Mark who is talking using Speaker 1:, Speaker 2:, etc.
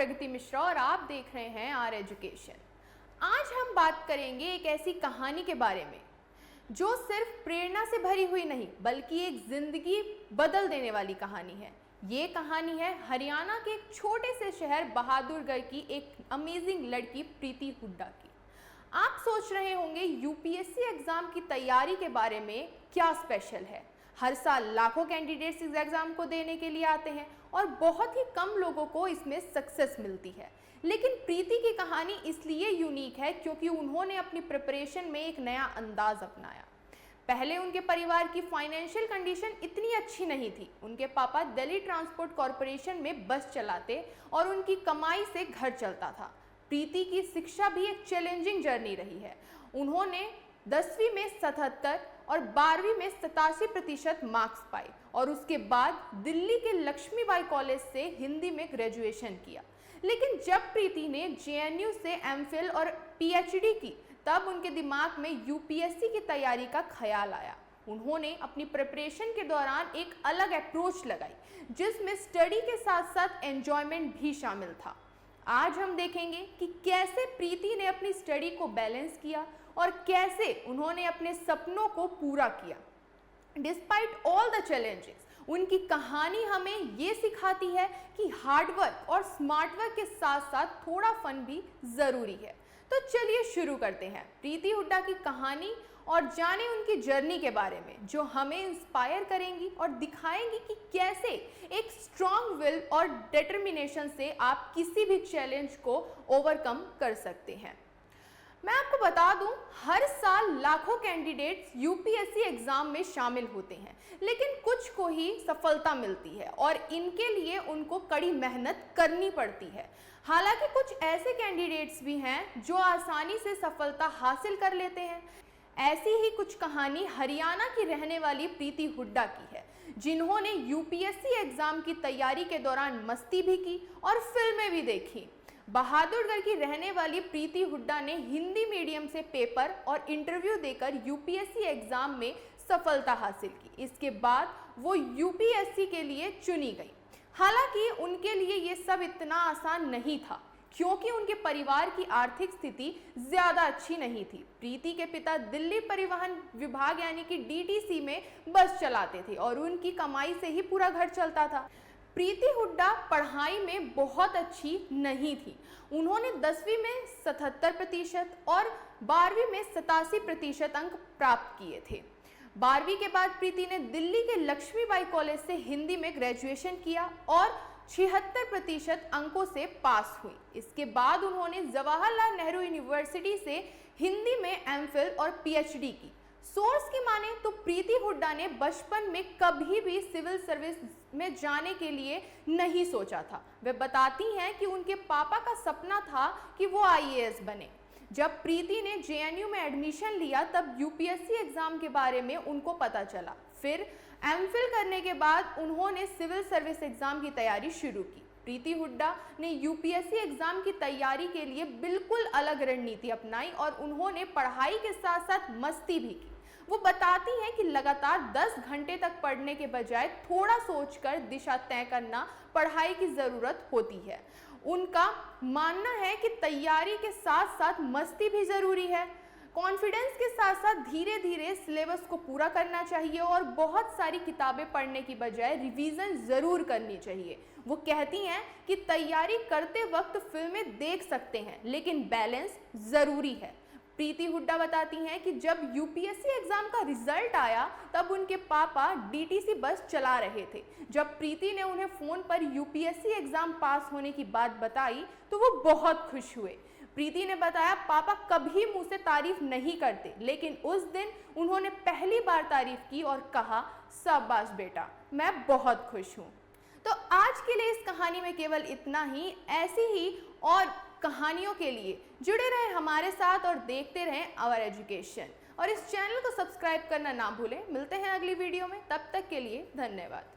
Speaker 1: प्रगति मिश्रा और आप देख रहे हैं आर एजुकेशन। आज हम बात करेंगे एक ऐसी कहानी के बारे में जो सिर्फ प्रेरणा से भरी हुई नहीं बल्कि एक जिंदगी बदल देने वाली कहानी है। ये कहानी है हरियाणा के एक छोटे से शहर बहादुरगढ़ की एक अमेजिंग लड़की प्रीति हुड्डा की। आप सोच रहे होंगे यूपीएससी एग्जाम की तैयारी के बारे में क्या स्पेशल है। हर साल लाखों कैंडिडेट्स इस एग्जाम को देने के लिए आते हैं और बहुत ही कम लोगों को इसमें सक्सेस मिलती है। लेकिन प्रीति की कहानी इसलिए यूनिक है क्योंकि उन्होंने अपनी प्रिपरेशन में एक नया अंदाज अपनाया। पहले उनके परिवार की फाइनेंशियल कंडीशन इतनी अच्छी नहीं थी। उनके पापा दिल्ली ट्रांसपोर्ट कॉरपोरेशन में बस चलाते और उनकी कमाई से घर चलता था। प्रीति की शिक्षा भी एक चैलेंजिंग जर्नी रही है। उन्होंने 10वीं में 77 और 12वीं में 87% मार्क्स पाए और उसके बाद दिल्ली के लक्ष्मीबाई कॉलेज से हिंदी में ग्रेजुएशन किया। लेकिन जब प्रीति ने जेएनयू से एमफिल और पीएचडी की तब उनके दिमाग में यूपीएससी की तैयारी का ख्याल आया। उन्होंने अपनी प्रिपरेशन के दौरान एक अलग अप्रोच लगाई जिसमें स्टडी के साथ साथ एंजॉयमेंट भी शामिल था। आज हम देखेंगे कि कैसे प्रीति ने अपनी स्टडी को बैलेंस किया और कैसे उन्होंने अपने सपनों को पूरा किया। डिस्पाइट ऑल द चैलेंजेस, उनकी कहानी हमें ये सिखाती है कि हार्डवर्क और स्मार्ट वर्क के साथ साथ थोड़ा फन भी जरूरी है। तो चलिए शुरू करते हैं प्रीति हुड्डा की कहानी और जाने उनकी जर्नी के बारे में जो हमें इंस्पायर करेंगी और दिखाएंगी कि कैसे एक स्ट्रॉन्ग विल और डिटर्मिनेशन से आप किसी भी चैलेंज को ओवरकम कर सकते हैं। मैं आपको बता दूं, हर साल लाखों कैंडिडेट्स यूपीएससी एग्जाम में शामिल होते हैं, लेकिन कुछ को ही सफलता मिलती है और इनके लिए उनको कड़ी मेहनत करनी पड़ती है। हालांकि कुछ ऐसे कैंडिडेट्स भी हैं जो आसानी से सफलता हासिल कर लेते हैं। ऐसी ही कुछ कहानी हरियाणा की रहने वाली प्रीति हुड्डा की है, जिन्होंने यूपीएससी एग्जाम की तैयारी के दौरान मस्ती भी की और फिल्में भी देखी। बहादुरगढ़ की रहने वाली प्रीति हुड्डा ने हिंदी मीडियम से पेपर और इंटरव्यू देकर यूपीएससी एग्जाम में सफलता हासिल की। इसके बाद वो यूपीएससी के लिए चुनी गई। हालांकि उनके लिए ये सब इतना आसान नहीं था क्योंकि उनके परिवार की आर्थिक स्थिति ज्यादा अच्छी नहीं थी। प्रीति के पिता दिल्ली परिवहन विभाग यानी कि डीटीसी में बस चलाते थे और उनकी कमाई से ही पूरा घर चलता था। प्रीति हुड्डा पढ़ाई में बहुत अच्छी नहीं थी। उन्होंने 10वीं में 77% और 12वीं में 87% अंक प्राप्त किए थे। 12वीं के बाद प्रीति ने दिल्ली के लक्ष्मीबाई कॉलेज से हिंदी में ग्रेजुएशन किया और 76% अंकों से पास हुई। इसके बाद उन्होंने जवाहरलाल नेहरू यूनिवर्सिटी से हिंदी में एमफिल और पीएचडी की। सोर्स की माने तो प्रीति हुड्डा ने बचपन में कभी भी सिविल सर्विस में जाने के लिए नहीं सोचा था। वे बताती हैं कि उनके पापा का सपना था कि वो आईएएस बने। जब प्रीति ने जेएनयू में एडमिशन लिया तब यूपीएससी एग्जाम के बारे में उनको पता चला। फिर एमफिल करने के बाद उन्होंने सिविल सर्विस एग्जाम की तैयारी शुरू की। प्रीति हुड्डा ने यूपीएससी एग्जाम की तैयारी के लिए बिल्कुल अलग रणनीति अपनाई और उन्होंने पढ़ाई के साथ साथ मस्ती भी की। वो बताती हैं कि लगातार 10 घंटे तक पढ़ने के बजाय थोड़ा सोचकर दिशा तय करना पढ़ाई की ज़रूरत होती है। उनका मानना है कि तैयारी के साथ साथ मस्ती भी ज़रूरी है। कॉन्फिडेंस के साथ साथ धीरे धीरे सिलेबस को पूरा करना चाहिए और बहुत सारी किताबें पढ़ने की बजाय रिवीजन ज़रूर करनी चाहिए। वो कहती हैं कि तैयारी करते वक्त फिल्में देख सकते हैं लेकिन बैलेंस ज़रूरी है। प्रीति हुड्डा बताती हैं कि जब यूपीएससी एग्जाम का रिजल्ट आया तब उनके पापा डीटीसी बस चला रहे थे। जब प्रीति ने उन्हें फ़ोन पर यूपीएससी एग्जाम पास होने की बात बताई तो वो बहुत खुश हुए। प्रीति ने बताया, पापा कभी मुँह से तारीफ नहीं करते लेकिन उस दिन उन्होंने पहली बार तारीफ की और कहा, शाबाश बेटा, मैं बहुत खुश हूँ। तो आज के लिए इस कहानी में केवल इतना ही। ऐसी ही और कहानियों के लिए जुड़े रहें हमारे साथ और देखते रहें आवर एजुकेशन और इस चैनल को सब्सक्राइब करना ना भूलें। मिलते हैं अगली वीडियो में, तब तक के लिए धन्यवाद।